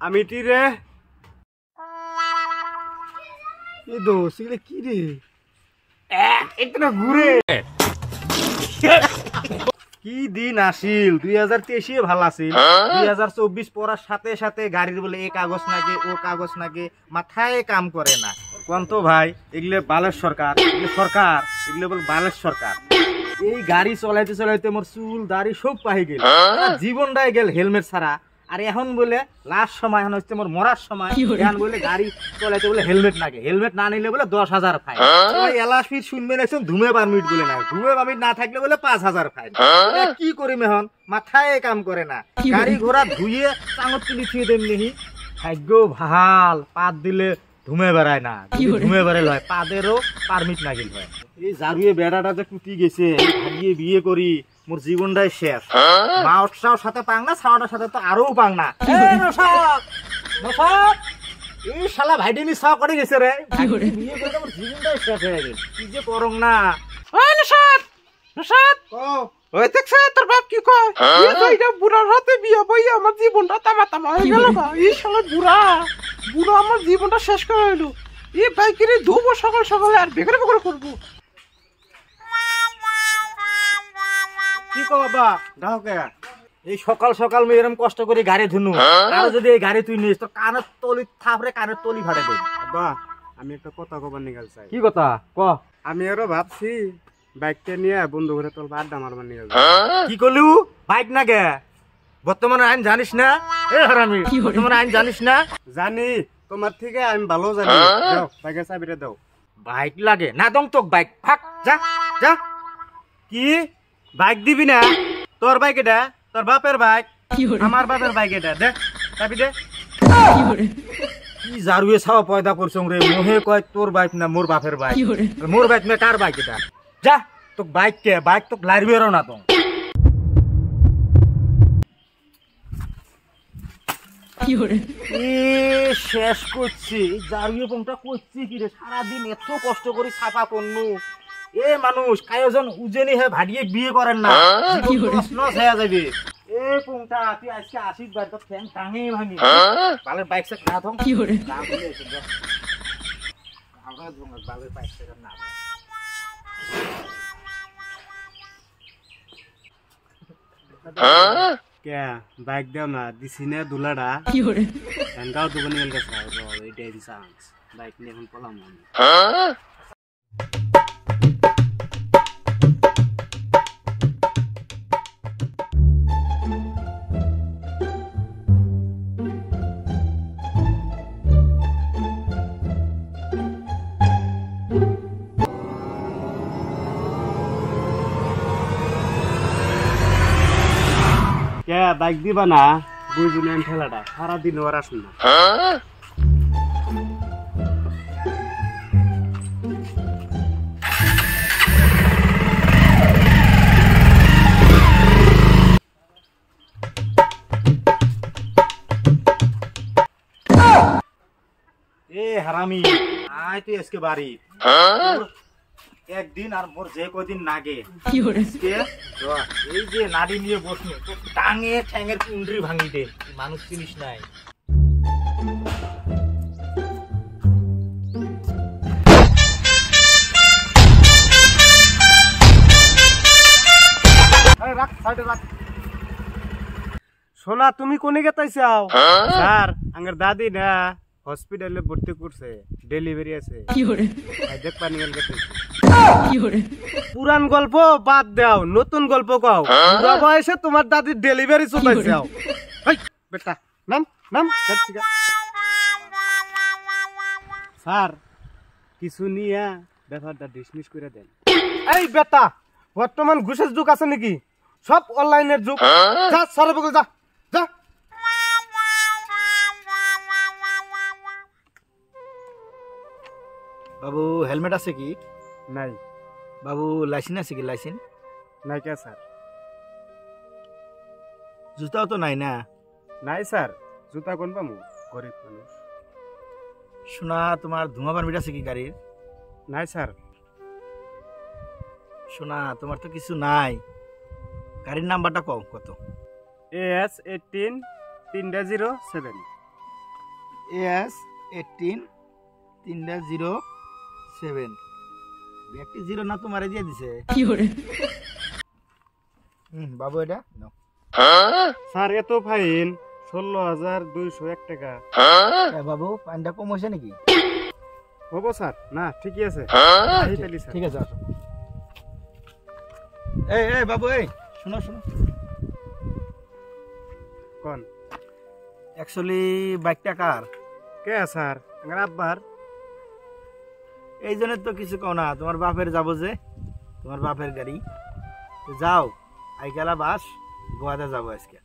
আমি টি রে এই দোষ এগুলো কি রে এটা ঘুরে কি দিন আসিল 2023 ভাল আছিল 2024 পড়ার সাথে সাথে গাড়ির বলে এ কাগজ নাগে ও কাগজ নাগে মাথায় কাম করে না কোন তো ভাই এগুলো বালের সরকার এগুলো বল বালের সরকার এই গাড়ি চলাইতে চলাইতে মোর চুল দাড়ি সব পাহি গেল জীবনটাই গেল হেলমেট ছাড়া আর এখন বলে লাস্ট সময় এখন হচ্ছে মোর মরার সময় এখন বলে গাড়ি চলাইতে বলে হেলমেট নাগে হেলমেট না নিলে বলে 10,000 ফাইন এলাসপির শুনবেন একদম ধুমে পারমিট বলে না ধুমে পারমিট না থাকলে বলে 5,000 ফাইন কি করিম এখন মাথায় কাম করে না গাড়ি ঘোড়া ধুয়ে চাঙত তুলি থুয়ে দেন নেহি ভাগ্য ভাল পাত দিলে ধুমে বেড়ায় না ধুমে বেড়াইল হয় পাদেরও পারমিট নাগিল হয় এই জারুয়ে বেড়াটা যে কুটি গেছে ভাগিয়ে বিয়ে করি মোর জীবনটাই শেষ মাওটার সাথে পাং না ছাওয়াটার সাথে তো আরো পাং না এই শালা ভাইডিনি ছাও করে গেছে রে বিয়ে করে মোর জীবনটাই শেষ হয়ে গেল কি যে করং না ওই নসাদ ওই দেখছ তোর বাপ কি কয় এই কইটা বুড়ার হাতে বিয়ে বইয়া আমার জীবনটা তামা হয়ে গেল এই শালা বুড়া আমার জীবনটা শেষ করে হইলো এই বাইকেরে ধুবো সকাল সকালে আর বেকারে করবো কি কো বাবা দাও কে এই সকাল সকাল আমি এরকম কষ্ট করে গাড়ি ধুনু আর যদি এই গাড়ি তুই নিস তো কানের তলি থাপরে কানের তলি ফাটে দেব বাবা আমি একটা কথা কবার নিগাল চাই কি কথা ক আমি আরো ভাবছি বাইকটা নিয়ে বন্ধু ঘরে তোর আড্ডা মারবার নিগাল কি করলু বাইক না গে বর্তমানে আইন জানিস না এ হারামি বর্তমানে আইন জানিস না জানি তোমার থেকে আমি ভালো জানি দাও বাইকের চাবিটা দাও বাইক লাগে না দং তোক বাইক ফাক যা যা কি বাইক দিবি না তোর বাইক এটা তোর বাপের বাইক আমার বাপের বাইক এটা দে চাবি দে কি জারুয়ে ছাওয়া পয়দা করছং রে মোহে কয় তোর বাইক না মোর বাপের বাইক মোর বাইক না কার বাইক এটা যা তোক বাইক কে বাইক তোক লাইরবেরও না তো শেষ করছি জারুয়ে পংটা করছি কি রে সারাদিন এত কষ্ট করে ছাপা পণ্য এ মানুষ কায়োজন উজেনি হে ভাড়িয়ে বিয়ে করেন না প্রশ্ন হয়ে যাবে এ পংটা তুই আজকে আসিস বার তো ফ্যান টাঙে ভাঙি বালের বাইক সে না থং কি করে না বলে এসে যা আমরা ধং বালের বাইক সে না কে বাইক দাও না দিছি না দুলাডা কি করে গাও তো বনে গেল স্যার এইটাই দি চান্স বাইক নিয়ে এখন পলাম আমি কে বাইক দিবা না বুঝুনি আমি ঠেলাটা সারাদিন ওর আসুন না এ হারামি আয় তুই আজকে বাড়ি একদিন আর মোর যে কদিন নাগে এই যে নাড়ি নিয়ে বসনি তো টাঙে ঠ্যাঙের কুন্ড্রি ভাঙি দে মানুষ চিনিস নাই সোনা তুমি কোনে গেতাইছাও স্যার আঙ্গের দাদি না হসপিটালে ভর্তি করছে ডেলিভারি আছে কি করে দেখ পানি গেল কি করে পুরান গল্প বাদ দাও নতুন গল্প কও বুড়া বয়সে তোমার দাদির ডেলিভারি চলাইছাও এই বেটা নাম স্যার কিছু নিয়া ব্যাপারটা ডিসমিস করে দেন এই বেটা বর্তমান ঘুষের যুগ আছে নাকি সব অনলাইনের যুগ যা সরে বগল যা যা বাবু হেলমেট আছে কি নাই বাবু লাইসেন্স আছে কি লাইসেন্স নাই কে স্যার জুতাও তো নাই না নাই স্যার জুতা কোন পামু গরিব মানুষ শোনা তোমার ধুমা পারমিট আছে কি গাড়ির নাই স্যার শোনা তোমার তো কিছু নাই গাড়ির নাম্বারটা কও কত AS18 307 AS18 307 ব্যক্তি জিরো না তোমারে দিয়ে দিছে বাবু এটা নাও। স্যার এত ফাইন 16,201 টাকা। বাবু পানিটা কম হয়েছে নাকি? হবো স্যার, না ঠিকই আছে। ঠিক আছে আসো। এই বাবু এই শোনো শোনো, কোন অ্যাকচুয়ালি বাইকটা কার? কে স্যার? আমার আব্বার। এই জন্য তো কিছু কও না, তোমার বাপের যাবো যে, তোমার বাপের গাড়ি। তো যাও আইকালা বাস গোয়াতে যাবো আজকে।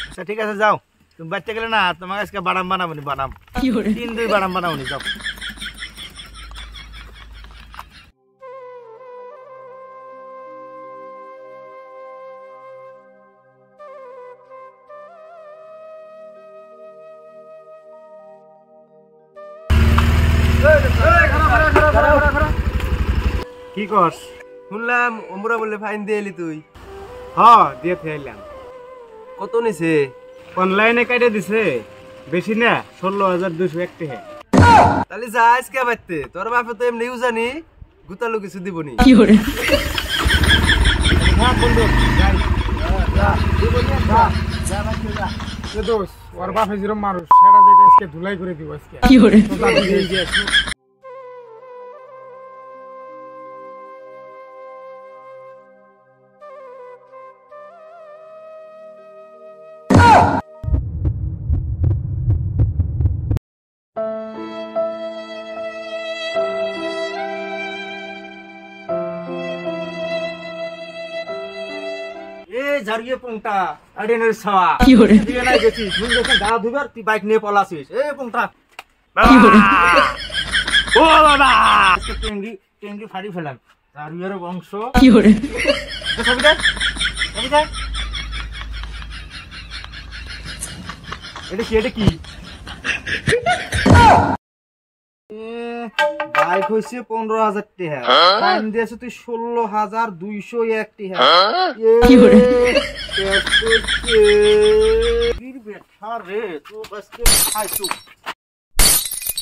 আচ্ছা ঠিক আছে যাও, তুমি বাচ্চা গেলে না তোমাকে আজকে বাদাম বানাবো নি, বাদাম 3-2 বাদাম বানাবো নি, যাও। কি করস? শুনলাম অমরা বললে ফাইন দিয়ে এলি তুই, দিয়ে ফেলাম। কত নিছে? অনলাইনে কাটে দিছে, বেশি না 16,201 টাকা। তাহলে যা আজকে বাইতে, তোর বাপে তো এমনি জানি গুতালু কিছু দিবনি। ওর বাপে যেরকম মানুষ সেটা যে আজকে ধুলাই করে দিব আজকে। ঝাড়িয়ে পোংটা আড়েনের ছাওয়া দিয়ে নাই গেছিস, তুই যখন গা ধুবার তুই বাইক নিয়ে পলাছিস। এই পোংটা ও বাবা টেঙ্গি টেঙ্গি ফাড়ি ফেলাম, ঝাড়িয়ের বংশ। ছবি দে, ছবি দে। এটা কি, এটা কি? বাইক হয়েছে 15,000 টাকা, ফাইন দিয়েছে তুই 16,201 টাকা।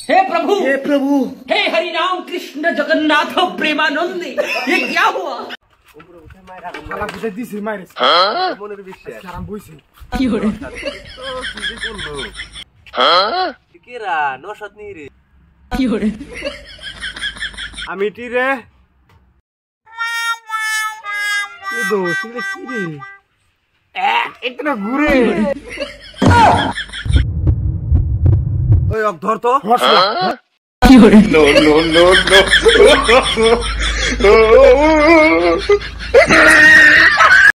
हे प्रभु हे हरि राम कृष्ण जगन्नाथ प्रेमानंद, ये क्या हुआ? শালা বুঝে দিছি মাইরেছে। মনের বিশ্বাস আরাম বইছি। কেরা নশাত নি রে? আমি টি রে এ দোস্ত এগুলো কি রে? একটা ঘুরে ওই ধর তো। No.